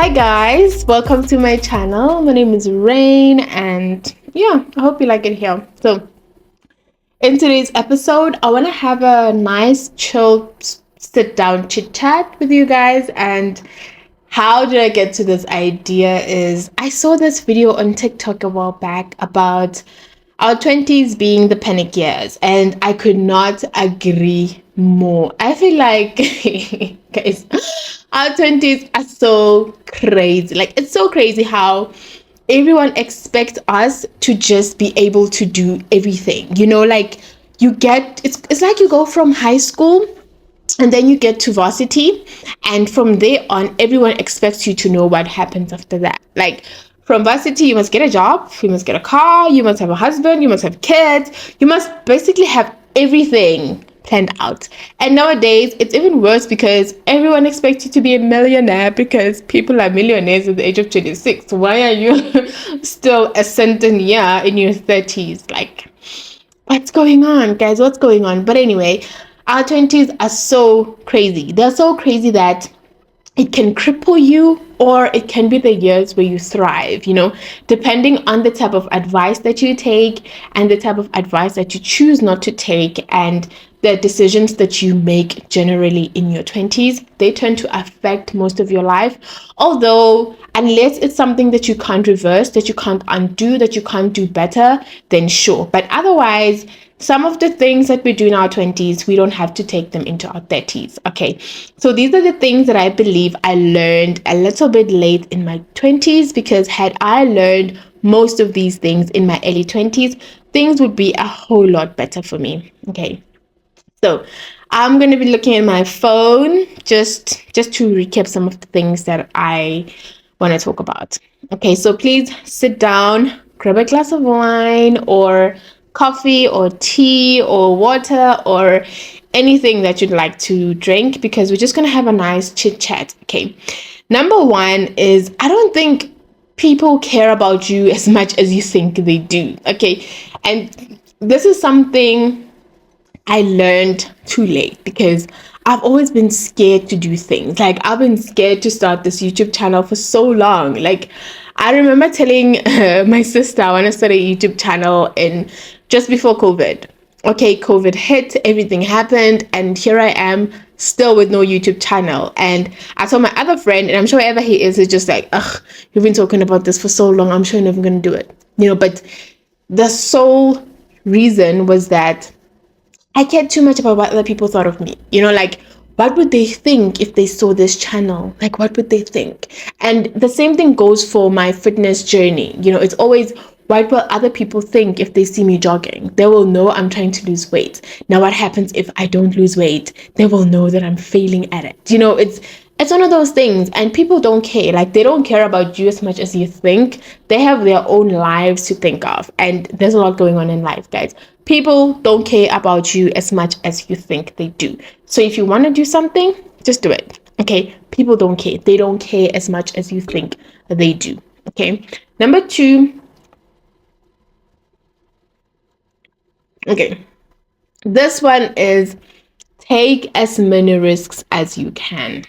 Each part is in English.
Hi guys, welcome to my channel. My name is Rain and yeah, I hope you like it here. So in today's episode, I want to have a nice chill sit down chit chat with you guys. And how did I get to this idea is I saw this video on TikTok a while back about our 20s being the panic years, and I could not agree more. I feel like guys, our 20s are so crazy. Like, it's so crazy how everyone expects us to just be able to do everything. Like, it's like you go from high school and then you get to varsity, and from there on everyone expects you to know what happens after that. Like, from varsity you must get a job, you must get a car, you must have a husband, you must have kids, you must basically have everything planned out. And nowadays it's even worse because everyone expects you to be a millionaire because people are millionaires at the age of 26. Why are you still a certain year in your 30s? Like, what's going on, guys? What's going on? But anyway, our 20s are so crazy. They're so crazy that it can cripple you, or it can be the years where you thrive, depending on the type of advice that you take and the type of advice that you choose not to take, and the decisions that you make generally in your 20s. They tend to affect most of your life. Although, unless it's something that you can't reverse, that you can't undo, that you can't do better, then sure. But otherwise, some of the things that we do in our 20s, we don't have to take them into our 30s. Okay, so these are the things that I believe I learned a little bit late in my 20s, because had I learned most of these things in my early 20s, things would be a whole lot better for me. Okay, so I'm going to be looking at my phone just to recap some of the things that I want to talk about. Okay, so please sit down, grab a glass of wine or coffee or tea or water or anything that you'd like to drink, because we're just going to have a nice chit chat. Okay, number one is, I don't think people care about you as much as you think they do. Okay, and this is something I learned too late, because I've always been scared to do things. Like, I've been scared to start this YouTube channel for so long. Like, I remember telling my sister I want to start a YouTube channel in just before COVID. Okay, COVID hit, everything happened, and here I am still with no YouTube channel. And I told my other friend, and I'm sure wherever he is just like, ugh, you've been talking about this for so long, I'm sure you're never going to do it. But the sole reason was that I cared too much about what other people thought of me. Like, what would they think if they saw this channel? Like, what would they think? And the same thing goes for my fitness journey. It's always, what will other people think if they see me jogging? They will know I'm trying to lose weight. Now, what happens if I don't lose weight? They will know that I'm failing at it. It's one of those things, and people don't care. Like, they don't care about you as much as you think. They have their own lives to think of, and there's a lot going on in life, guys. People don't care about you as much as you think they do. So if you want to do something, just do it. Okay, people don't care. They don't care as much as you think they do. Okay, number two. Okay, this one is, take as many risks as you can.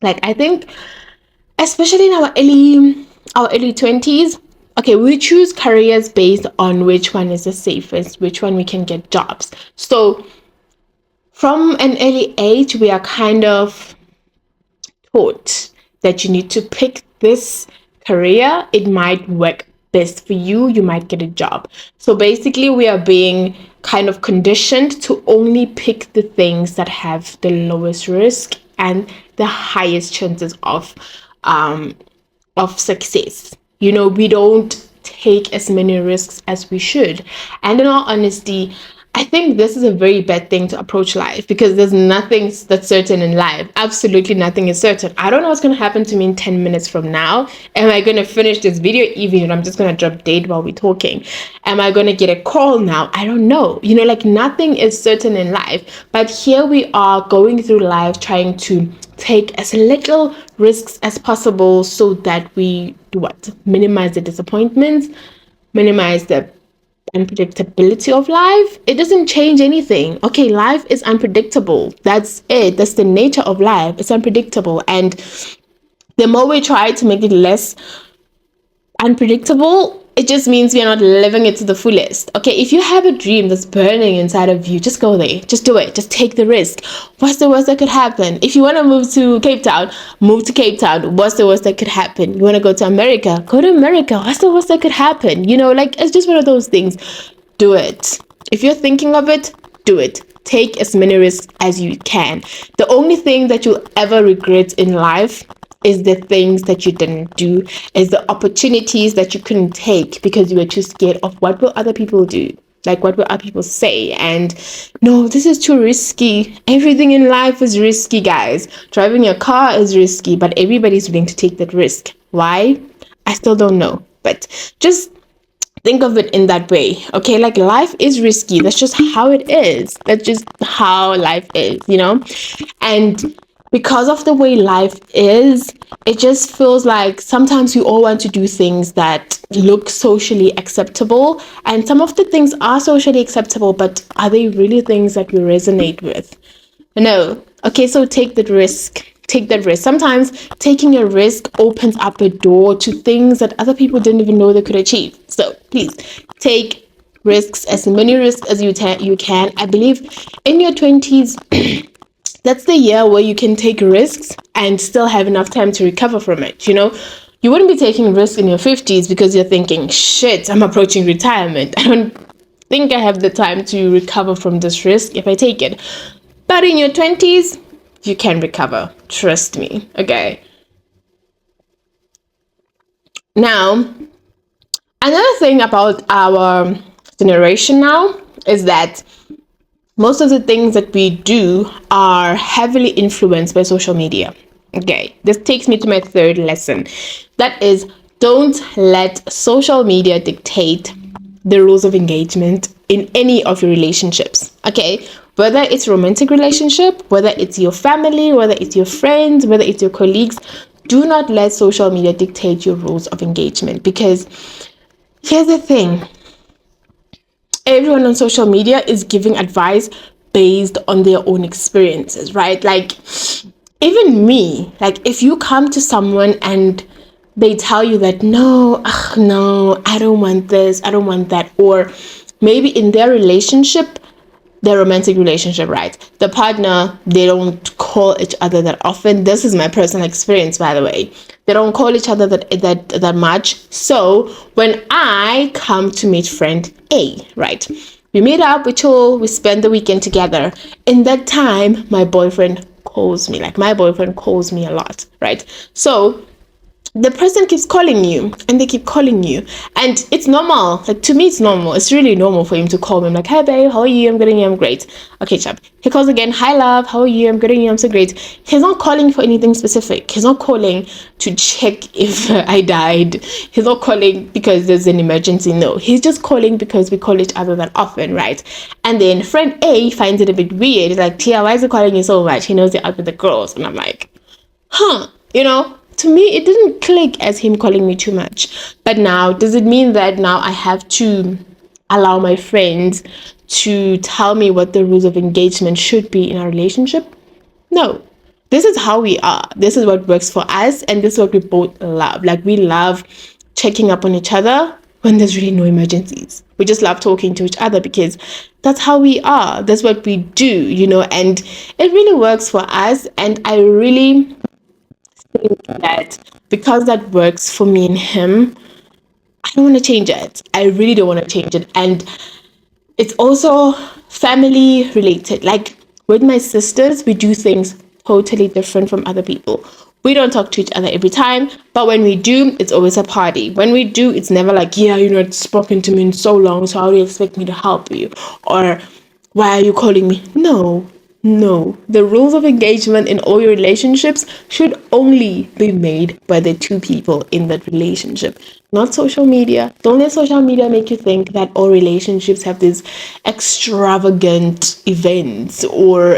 Like, I think, especially in our early 20s, okay, we choose careers based on which one is the safest, which one we can get jobs. So from an early age, we are kind of taught that you need to pick this career. It might work best for you. You might get a job. So basically, we are being kind of conditioned to only pick the things that have the lowest risk and the highest chances of success. We don't take as many risks as we should. And in all honesty, I think this is a very bad thing to approach life, because there's nothing that's certain in life. Absolutely nothing is certain. I don't know what's going to happen to me in 10 minutes from now. Am I going to finish this video even if I'm just going to drop dead while we're talking? Am I going to get a call now? I don't know. Like, nothing is certain in life. But here we are going through life trying to take as little risks as possible so that we do what? Minimize the disappointments, minimize the unpredictability of life. It doesn't change anything. Okay, life is unpredictable. That's it. That's the nature of life. It's unpredictable. And The more we try to make it less unpredictable, it just means we are not living it to the fullest. Okay, if you have a dream that's burning inside of you, just go there, just do it, just take the risk. What's the worst that could happen? If you want to move to Cape Town, move to Cape Town. What's the worst that could happen? You want to go to America, go to America. What's the worst that could happen? You know, like, it's just one of those things. Do it. If you're thinking of it, do it. Take as many risks as you can. The only thing that you'll ever regret in life is the things that you didn't do, is the opportunities that you couldn't take because you were too scared of what will other people do, like what will other people say. And no, this is too risky. Everything in life is risky, guys. Driving a car is risky, but everybody's willing to take that risk. Why? I still don't know, but just think of it in that way. Okay, like, life is risky. That's just how it is. That's just how life is, you know. And because of the way life is, it just feels like sometimes we all want to do things that look socially acceptable, and some of the things are socially acceptable, but are they really things that we resonate with? No. Okay, so take that risk. Take that risk. Sometimes taking a risk opens up a door to things that other people didn't even know they could achieve. So please take risks, as many risks as you can. I believe in your 20s, that's the year where you can take risks and still have enough time to recover from it. You know, you wouldn't be taking risks in your 50s because you're thinking, shit, I'm approaching retirement. I don't think I have the time to recover from this risk if I take it. But in your 20s, you can recover. Trust me. Okay. Now, another thing about our generation now is that most of the things that we do are heavily influenced by social media. Okay, this takes me to my third lesson. That is, don't let social media dictate the rules of engagement in any of your relationships. Okay, whether it's romantic relationship, whether it's your family, whether it's your friends, whether it's your colleagues, do not let social media dictate your rules of engagement. Because here's the thing. Everyone on social media is giving advice based on their own experiences, right? Like, even me, like, if you come to someone and they tell you that, no, I don't want this, I don't want that, or maybe in their relationship, their romantic relationship, right? The partner, they don't call each other that often. This is my personal experience, by the way. They don't call each other that much. So when I come to meet friend A, right? We meet up, we chill, we spend the weekend together. In that time, my boyfriend calls me. Like, my boyfriend calls me a lot, right? So the person keeps calling you and they keep calling you, and it's normal. Like, to me, it's normal. It's really normal for him to call me. I'm like, hi babe, how are you? I'm good and you, I'm great. Okay, chap. He calls again, hi love, how are you? I'm good and you, I'm so great. He's not calling for anything specific. He's not calling to check if I died. He's not calling because there's an emergency. No, he's just calling because we call each other that often, right? And then friend A finds it a bit weird. He's like, Tia, why is he calling you so much? He knows you're out with the girls. And I'm like, you know, to me, it didn't click as him calling me too much. But now, does it mean that now I have to allow my friends to tell me what the rules of engagement should be in our relationship? No. This is how we are. This is what works for us, and this is what we both love. Like, we love checking up on each other when there's really no emergencies. We just love talking to each other because that's how we are. That's what we do, you know, and it really works for us. And I really think that because that works for me and him, I don't want to change it. I really don't want to change it. And it's also family related. Like, with my sisters, we do things totally different from other people. We don't talk to each other every time, but when we do, it's always a party. When we do, it's never like, yeah, you're not spoken to me in so long, so how do you expect me to help you? Or why are you calling me? No. The rules of engagement in all your relationships should only be made by the two people in that relationship, not social media. Don't let social media make you think that all relationships have these extravagant events, or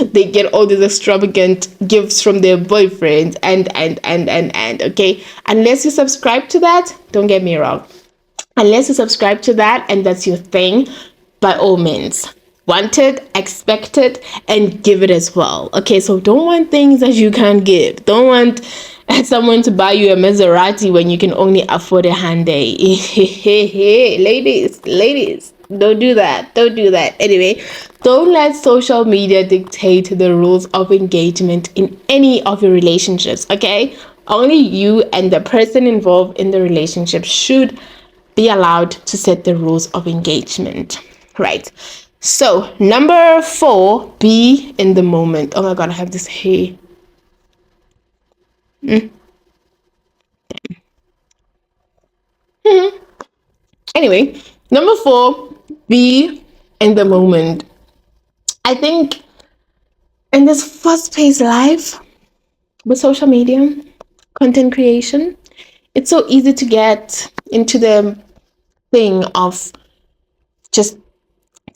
they get all these extravagant gifts from their boyfriends and okay. Unless you subscribe to that, don't get me wrong. Unless you subscribe to that and that's your thing, by all means, want it, expect it, and give it as well. Okay, so don't want things that you can't give. Don't want someone to buy you a Maserati when you can only afford a Hyundai. Ladies, don't do that. Don't do that. Anyway, don't let social media dictate the rules of engagement in any of your relationships, okay? Only you and the person involved in the relationship should be allowed to set the rules of engagement, right? So, number 4, be in the moment. Oh my god, I have this hair. Anyway, number 4, be in the moment. I think in this fast-paced life with social media, content creation, it's so easy to get into the thing of just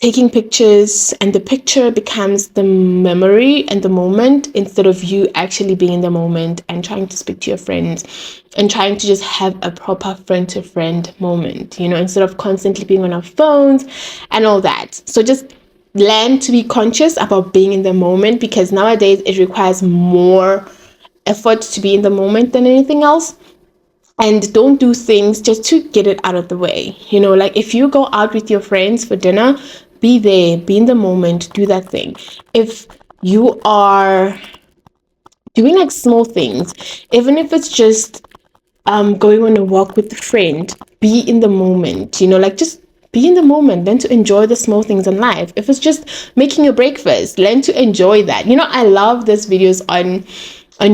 taking pictures, and the picture becomes the memory and the moment instead of you actually being in the moment and trying to speak to your friends and trying to just have a proper friend to friend moment, instead of constantly being on our phones and all that. So just learn to be conscious about being in the moment, because nowadays it requires more effort to be in the moment than anything else. And don't do things just to get it out of the way. Like if you go out with your friends for dinner, be there, be in the moment, do that thing. If you are doing like small things, even if it's just going on a walk with a friend, be in the moment, like just be in the moment, learn to enjoy the small things in life. If it's just making your breakfast, learn to enjoy that. I love these videos on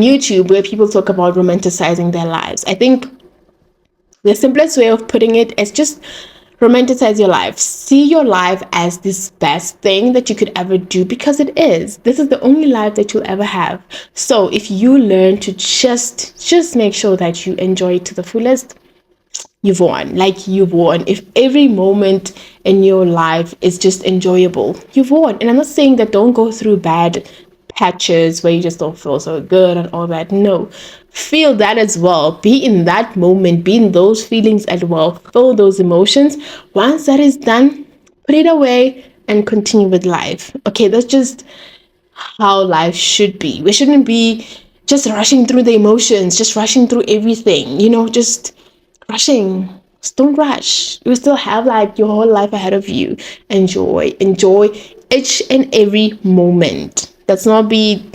YouTube where people talk about romanticizing their lives. I think the simplest way of putting it is just romanticize your life. See your life as this best thing that you could ever do, because it is. This is the only life that you'll ever have. So if you learn to just make sure that you enjoy it to the fullest, you've won. Like, you've won. If every moment in your life is just enjoyable, you've won. And I'm not saying that don't go through bad patches where you just don't feel so good and all that. No, feel that as well. Be in that moment, be in those feelings as well, feel those emotions. Once that is done, put it away and continue with life. Okay, that's just how life should be. We shouldn't be just rushing through the emotions, just rushing through everything, just rushing. Just don't rush. You still have like your whole life ahead of you. Enjoy each and every moment. Let's not be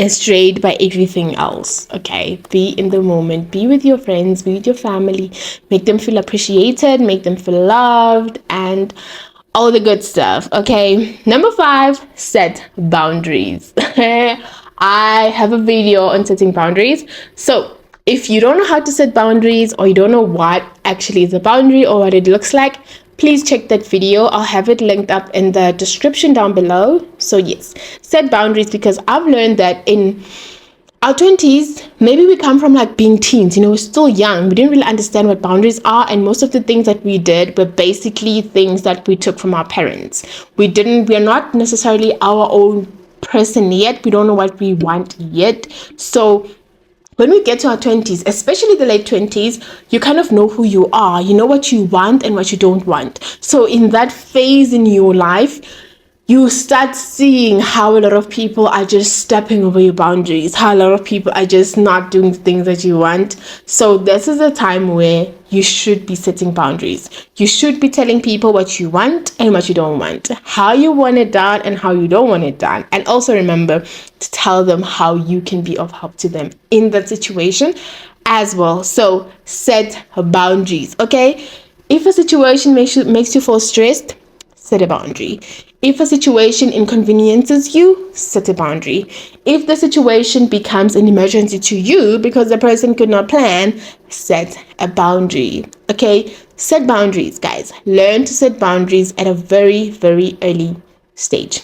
strayed by everything else. Okay, be in the moment, be with your friends, be with your family, make them feel appreciated, make them feel loved, and all the good stuff. Okay, number 5, set boundaries. I have a video on setting boundaries. So if you don't know how to set boundaries, or you don't know what actually is a boundary or what it looks like, please check that video. I'll have it linked up in the description down below. So yes, set boundaries, because I've learned that in our 20s, maybe we come from like being teens, we're still young. We didn't really understand what boundaries are. And most of the things that we did were basically things that we took from our parents. We're not necessarily our own person yet. We don't know what we want yet. So when we get to our 20s, especially the late 20s, you kind of know who you are. You know what you want and what you don't want. So in that phase in your life, you start seeing how a lot of people are just stepping over your boundaries, how a lot of people are just not doing the things that you want. So this is a time where you should be setting boundaries. You should be telling people what you want and what you don't want, how you want it done and how you don't want it done. And also remember to tell them how you can be of help to them in that situation as well. So set boundaries, okay? If a situation makes you feel stressed, set a boundary. If a situation inconveniences you, set a boundary. If the situation becomes an emergency to you because the person could not plan, set a boundary. Okay? Set boundaries, guys. Learn to set boundaries at a very, very early stage.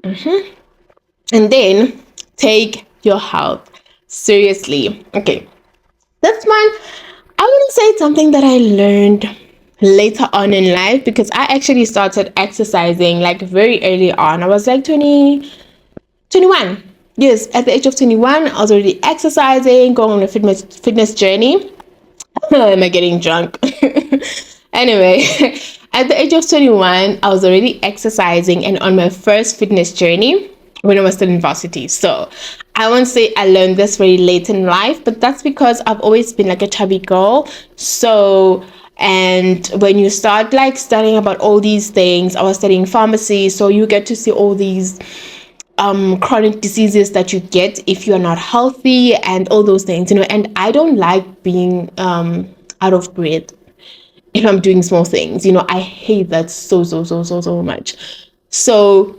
And then take your health seriously. Okay. That's one. I wouldn't say it's something that I learned later on in life, because I actually started exercising like very early on. I was like 21. Yes, at the age of 21, I was already exercising, going on a fitness journey. Am I getting drunk? Anyway, at the age of 21, I was already exercising and on my first fitness journey, when I was still in varsity. So I won't say I learned this very late in life, but that's because I've always been like a chubby girl. So, and when you start like studying about all these things, I was studying pharmacy, so you get to see all these chronic diseases that you get if you're not healthy and all those things, you know. And I don't like being out of breath if I'm doing small things, you know. I hate that so much. So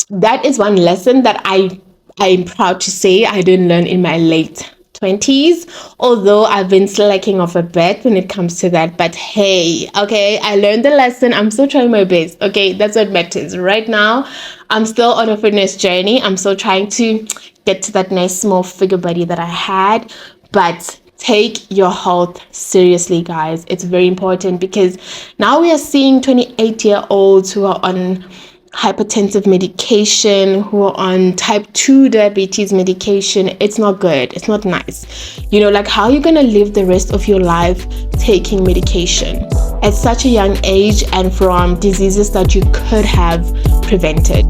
that is one lesson that I'm proud to say I didn't learn in my late 20s, although I've been slacking off a bit when it comes to that. But hey, okay, I learned the lesson. I'm still trying my best. Okay, that's what matters right now. I'm still on a fitness journey. I'm still trying to get to that nice small figure body that I had. But take your health seriously, guys. It's very important, because now we are seeing 28-year-olds who are on hypertensive medication, who are on type 2 diabetes medication. It's not good. It's not nice. You know, like, how are you going to live the rest of your life taking medication at such a young age and from diseases that you could have prevented?